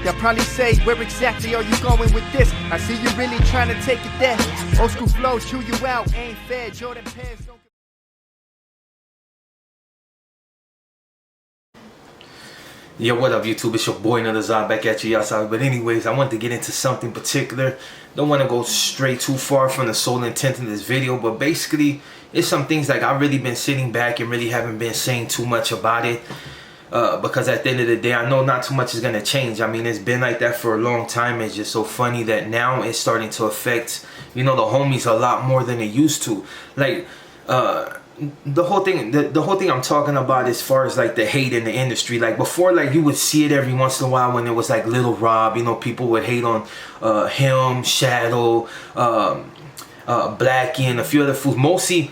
They'll probably say, where exactly are you going with this? I see you really trying to take it there. Old school flows chew you out, ain't fair. Jordan pants don't... Yo, what up YouTube? It's your boy Another Zod back at you outside. But anyways, I wanted to get into something particular. Don't want to go stray too far from the sole intent of this video, but basically it's some things like I've really been sitting back and really haven't been saying too much about it. Because at the end of the day, I know not too much is going to change. I mean, it's been like that for a long time. It's just so funny that now it's starting to affect, you know, the homies a lot more than it used to. Like, the whole thing I'm talking about as far as like the hate in the industry, like before, like you would see it every once in a while when it was like Little Rob, you know, people would hate on him, Shadow, Blackie, and a few other fools. Mostly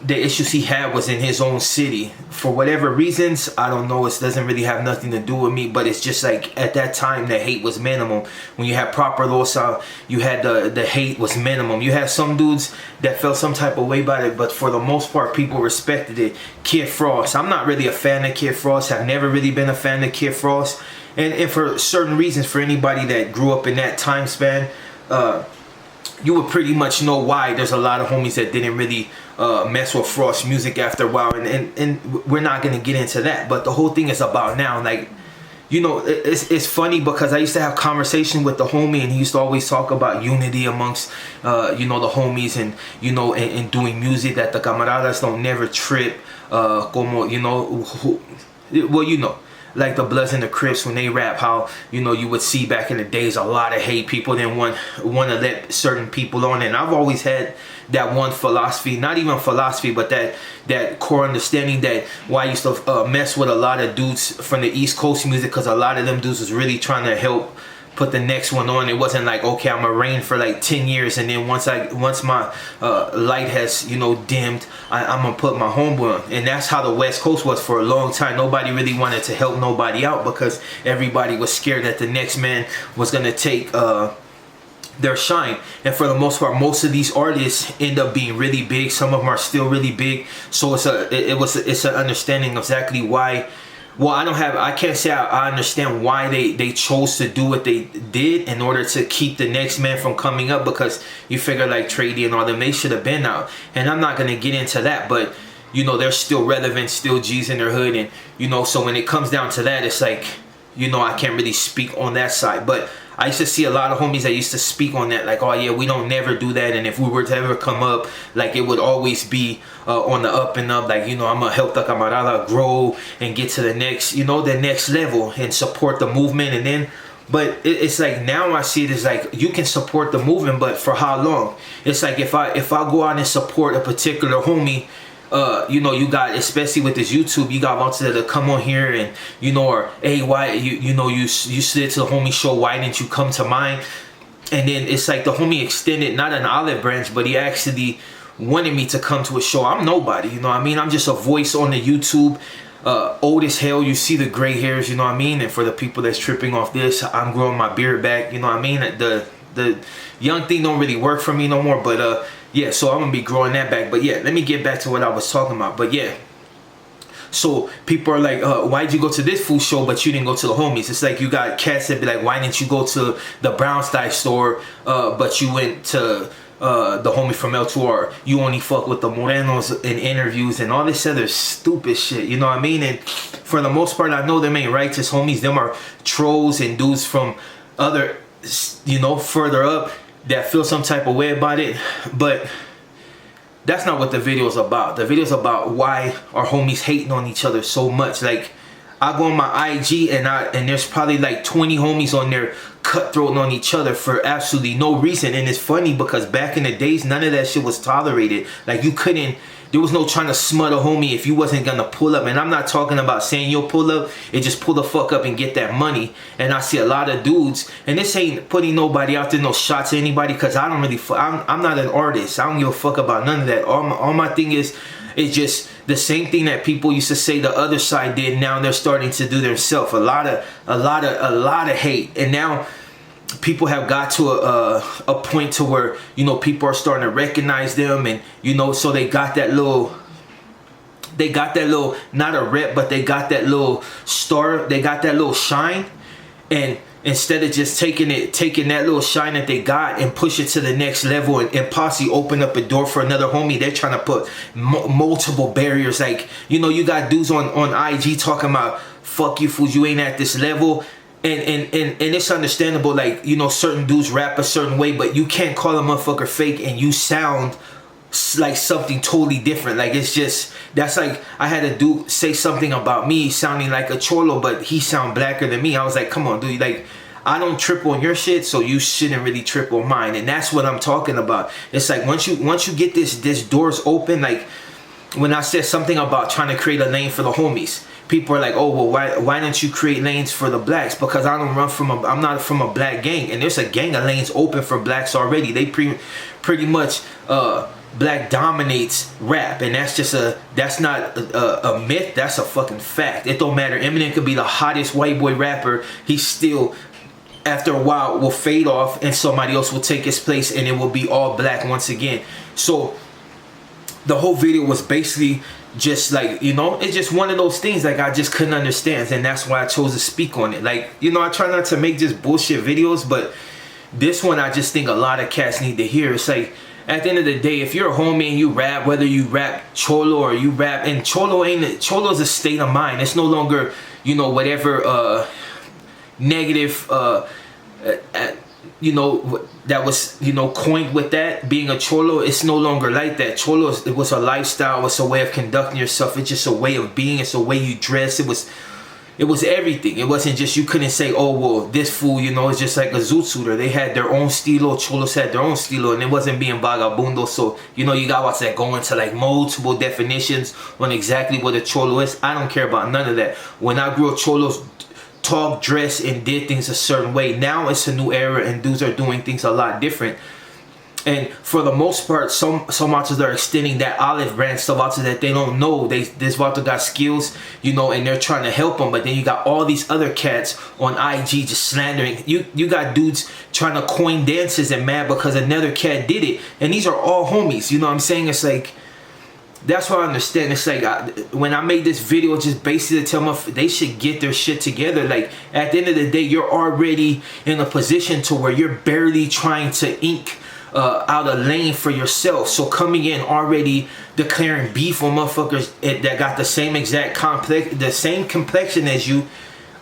the issues he had was in his own city for whatever reasons. I don't know, it doesn't really have nothing to do with me, but it's just like at that time the hate was minimum. When you had Proper Losa, you had the hate was minimum. You had some dudes that felt some type of way about it, but for the most part people respected it. Kid Frost, I'm not really a fan of Kid Frost. I've never really been a fan of Kid Frost, and for certain reasons, for anybody that grew up in that time span, you would pretty much know why. There's a lot of homies that didn't really mess with Frost's music after a while, and we're not gonna get into that. But the whole thing is about now, like, you know, it's funny because I used to have conversation with the homie, and he used to always talk about unity amongst you know, the homies, and you know, and doing music, that the camaradas don't never trip, como, you know, well, you know, like the Bloods and the Crips when they rap, how, you know, you would see back in the days a lot of hate. People didn't want to let certain people on, and I've always had that one philosophy, not even philosophy, but that core understanding that why I used to mess with a lot of dudes from the East Coast music, because a lot of them dudes was really trying to help put the next one on. It wasn't like, okay, I'm gonna reign for like 10 years, and then once my light has, you know, dimmed, I'm gonna put my homeboy on. And that's how the West Coast was for a long time. Nobody really wanted to help nobody out because everybody was scared that the next man was gonna take their shine. And for the most part, most of these artists end up being really big. Some of them are still really big. So it's an understanding exactly why. Well, I can't say I understand why they chose to do what they did in order to keep the next man from coming up, because you figure like Trady and all them, they should have been out. And I'm not going to get into that, but you know, they're still relevant, still G's in their hood. And you know, so when it comes down to that, it's like, you know, I can't really speak on that side. But I used to see a lot of homies that used to speak on that, like, oh yeah, we don't never do that, and if we were to ever come up, like, it would always be on the up and up, like, you know, I'm gonna help the camarada grow and get to the next, you know, the next level and support the movement. And then, but it's like now I see it as like, you can support the movement, but for how long? It's like if I go out and support a particular homie, you know, you got, especially with this YouTube, you got wanted to come on here and, you know, or hey, why you know, you slid to the homie show, why didn't you come to mine? And then it's like the homie extended not an olive branch, but he actually wanted me to come to a show. I'm nobody, you know what I mean? I'm just a voice on the YouTube, old as hell. You see the gray hairs, you know what I mean? And for the people that's tripping off this, I'm growing my beard back, you know what I mean? The young thing don't really work for me no more, but yeah, so I'm gonna be growing that back. But yeah, let me get back to what I was talking about. But yeah, so people are like, why'd you go to this food show but you didn't go to the homies? It's like you got cats that be like, why didn't you go to the Brown Style store but you went to the homie from El2, or you only fuck with the Morenos in interviews and all this other stupid shit, you know what I mean? And for the most part, I know them ain't righteous homies. Them are trolls and dudes from other, you know, further up that feel some type of way about it. But that's not what the video is about. The video is about why our homies hating on each other so much. Like, I go on my IG and there's probably like 20 homies on there cutthroat on each other for absolutely no reason. And it's funny because back in the days, none of that shit was tolerated. Like, you couldn't, there was no trying to smut a homie if you wasn't gonna pull up. And I'm not talking about saying you'll pull up, it just pull the fuck up and get that money. And I see a lot of dudes, and this ain't putting nobody out there, no shots at anybody, because I don't really, I'm not an artist. I don't give a fuck about none of that. All my thing is just the same thing that people used to say the other side did. Now they're starting to do themselves. A lot of hate. And now people have got to a point to where, you know, people are starting to recognize them, and you know, so they got that little, not a rep, but they got that little star, they got that little shine. And instead of just taking that little shine that they got and push it to the next level and possibly open up a door for another homie, they're trying to put multiple barriers. Like, you know, you got dudes on IG talking about, fuck you fools, you ain't at this level. And it's understandable, like, you know, certain dudes rap a certain way, but you can't call a motherfucker fake and you sound like something totally different. Like, it's just, that's like, I had a dude say something about me sounding like a cholo, but he sound blacker than me. I was like, come on, dude, like, I don't trip on your shit, so you shouldn't really trip on mine. And that's what I'm talking about. It's like, once you get this doors open, like when I said something about trying to create a lane for the homies, people are like, oh, well, why don't you create lanes for the blacks? Because I don't run from I'm not from a black gang, and there's a gang of lanes open for blacks already. They pretty much black dominates rap, and that's not a myth, that's a fucking fact. It don't matter. Eminem could be the hottest white boy rapper, he still after a while will fade off and somebody else will take his place and it will be all black once again. So the whole video was basically just like, you know, it's just one of those things like I just couldn't understand, and that's why I chose to speak on it. Like, you know, I try not to make just bullshit videos, but this one I just think a lot of cats need to hear. It's like, at the end of the day, if you're a homie and you rap, whether you rap cholo or you rap, and cholo's a state of mind. It's no longer, you know, whatever negative you know, that was, you know, coined with that being a cholo. It's no longer like that. Cholo, it was a lifestyle, it's a way of conducting yourself, it's just a way of being, it's a way you dress. It was everything. It wasn't just, you couldn't say, oh, well, this fool, you know, it's just like a zootsuiter. They had their own stilo, cholos had their own stilo, and it wasn't being vagabundo. So, you know, you got what's that go into like multiple definitions on exactly what a cholo is. I don't care about none of that. When I grew up, cholos talk, dress, and did things a certain way. Now it's a new era and dudes are doing things a lot different. And for the most part, some artists are extending that olive branch, some artists that they don't know. This vato got skills, you know, and they're trying to help them. But then you got all these other cats on IG just slandering. You got dudes trying to coin dances and mad because another cat did it. And these are all homies, you know what I'm saying? It's like, that's what I understand. It's like, when I made this video, just basically to tell them they should get their shit together. Like, at the end of the day, you're already in a position to where you're barely trying to ink out a lane for yourself. So coming in already declaring beef on motherfuckers that got the same exact complexion as you,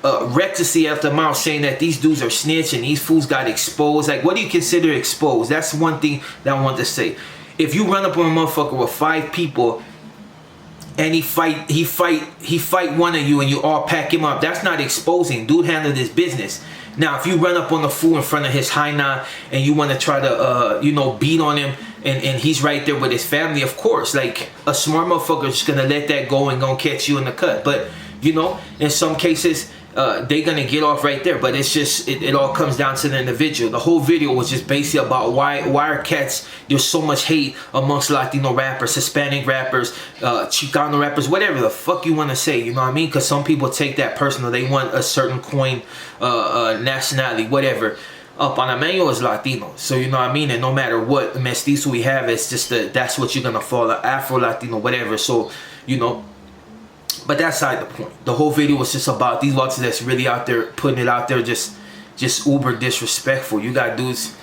recklessly after mouth saying that these dudes are snitch and these fools got exposed. Like, what do you consider exposed? That's one thing that I want to say. If you run up on a motherfucker with 5 people and he fight one of you and you all pack him up, that's not exposing. Dude handled his business. Now, if you run up on the fool in front of his hyena and you want to try to, you know, beat on him and he's right there with his family, of course, like, a smart motherfucker is just going to let that go and gonna catch you in the cut. But, you know, in some cases, they're going to get off right there. But it's just, it all comes down to the individual. The whole video was just basically about why are cats, there's so much hate amongst Latino rappers, Hispanic rappers, Chicano rappers, whatever the fuck you want to say, you know what I mean? Because some people take that personal. They want a certain coin, nationality, whatever. Panameño is Latino, so you know what I mean? And no matter what mestizo we have, it's just that's what you're going to fall, Afro-Latino, whatever. So, you know, but that's side the point. The whole video was just about these artists that's really out there putting it out there, just uber disrespectful. You got dudes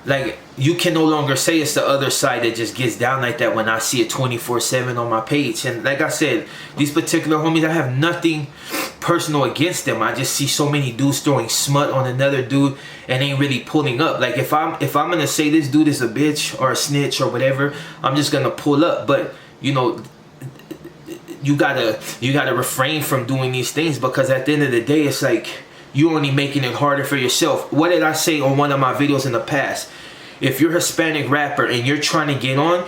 like, you can no longer say it's the other side that just gets down like that when I see it 24/7 on my page. And like I said, these particular homies, I have nothing personal against them. I just see so many dudes throwing smut on another dude and ain't really pulling up. Like, if I'm gonna say this dude is a bitch or a snitch or whatever, I'm just gonna pull up. But, you know, you gotta refrain from doing these things, because at the end of the day, it's like, you're only making it harder for yourself. What did I say on one of my videos in the past? If you're a Hispanic rapper and you're trying to get on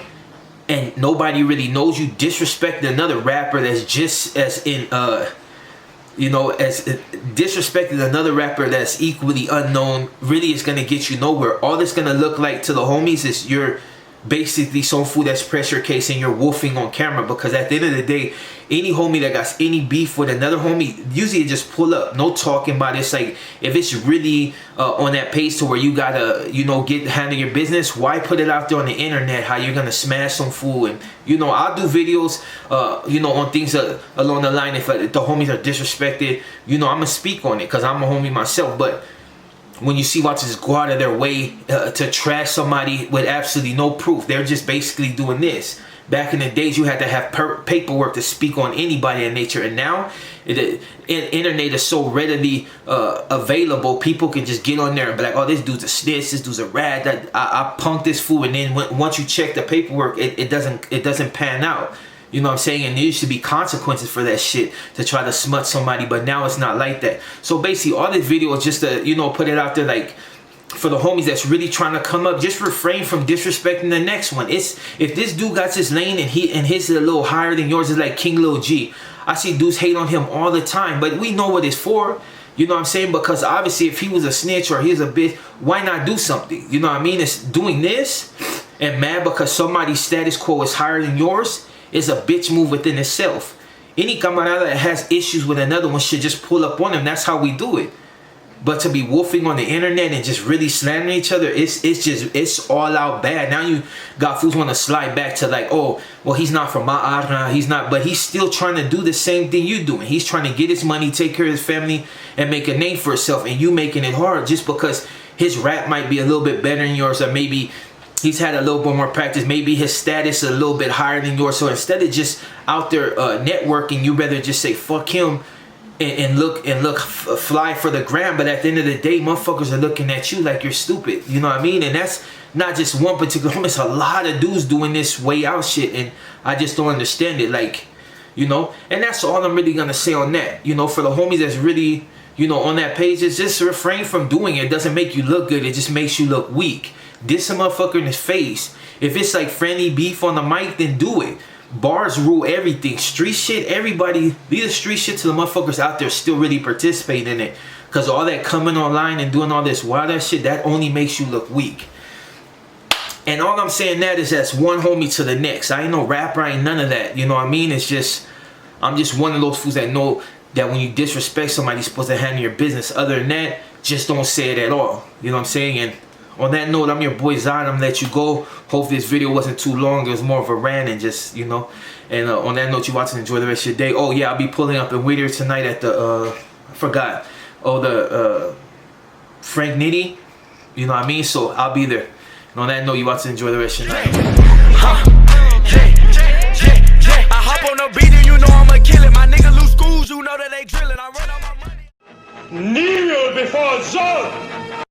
and nobody really knows you, disrespect another rapper that's just as you know, as disrespecting another rapper that's equally unknown, really is gonna get you nowhere. All it's gonna look like to the homies is you're basically some fool that's pressure casing, you're wolfing on camera. Because at the end of the day, any homie that got any beef with another homie, usually just pull up, no talking about it. It's like, if it's really on that pace to where you gotta, you know, handle your business, why put it out there on the internet how you're gonna smash some fool? And you know, I'll do videos you know, on things along the line. If the homies are disrespected, you know, I'm gonna speak on it because I'm a homie myself. But when you see watchers go out of their way to trash somebody with absolutely no proof, they're just basically doing this. Back in the days, you had to have paperwork to speak on anybody in nature, and now internet is so readily available. People can just get on there and be like, "Oh, this dude's a snitch. This dude's a rat. I punked this fool." And then once you check the paperwork, it doesn't pan out. You know what I'm saying? And there used to be consequences for that shit to try to smut somebody, but now it's not like that. So basically, all this video is just to, you know, put it out there like, for the homies that's really trying to come up, just refrain from disrespecting the next one. If this dude got his lane and his is a little higher than yours, is like King Lil G. I see dudes hate on him all the time, but we know what it's for. You know what I'm saying? Because obviously, if he was a snitch or he's a bitch, why not do something? You know what I mean? It's doing this and mad because somebody's status quo is higher than yours is a bitch move within itself. Any camarada that has issues with another one should just pull up on him. That's how we do it. But to be wolfing on the internet and just really slandering each other, it's all out bad. Now you got fools want to slide back to like, oh, well, he's not from my arna, he's not, but he's still trying to do the same thing you doing. He's trying to get his money, take care of his family, and make a name for himself, and you making it hard just because his rap might be a little bit better than yours, or maybe he's had a little bit more practice, maybe his status is a little bit higher than yours. So instead of just out there networking, you rather just say fuck him and look fly for the gram. But at the end of the day, motherfuckers are looking at you like you're stupid. You know what I mean? And that's not just one particular homie. It's a lot of dudes doing this way out shit, and I just don't understand it. Like, you know, and that's all I'm really gonna say on that. You know, for the homies that's really, you know, on that page, is just refrain from doing it. It doesn't make you look good. It just makes you look weak. Diss a motherfucker in his face. If it's like friendly beef on the mic, then do it. Bars rule everything. Street shit, everybody, leave the street shit to the motherfuckers out there still really participate in it. Because all that coming online and doing all this wild ass shit, that only makes you look weak. And all I'm saying that is that's one homie to the next. I ain't no rapper, I ain't none of that. You know what I mean? It's just, I'm just one of those fools that know that when you disrespect somebody, you're supposed to handle your business. Other than that, just don't say it at all. You know what I'm saying? And on that note, I'm your boy Zion. I'm gonna let you go. Hope this video wasn't too long. It was more of a rant and just, you know. And on that note, you watch and enjoy the rest of your day. Oh yeah, I'll be pulling up in Whittier tonight at the I forgot. Oh, the Frank Nitty. You know what I mean? So I'll be there. And on that note, you watch and enjoy the rest of your night. I hop on the beat and you know I'ma kill it. My nigga lose schools, you know that they drilling. I run on my money. Kneel before Zod.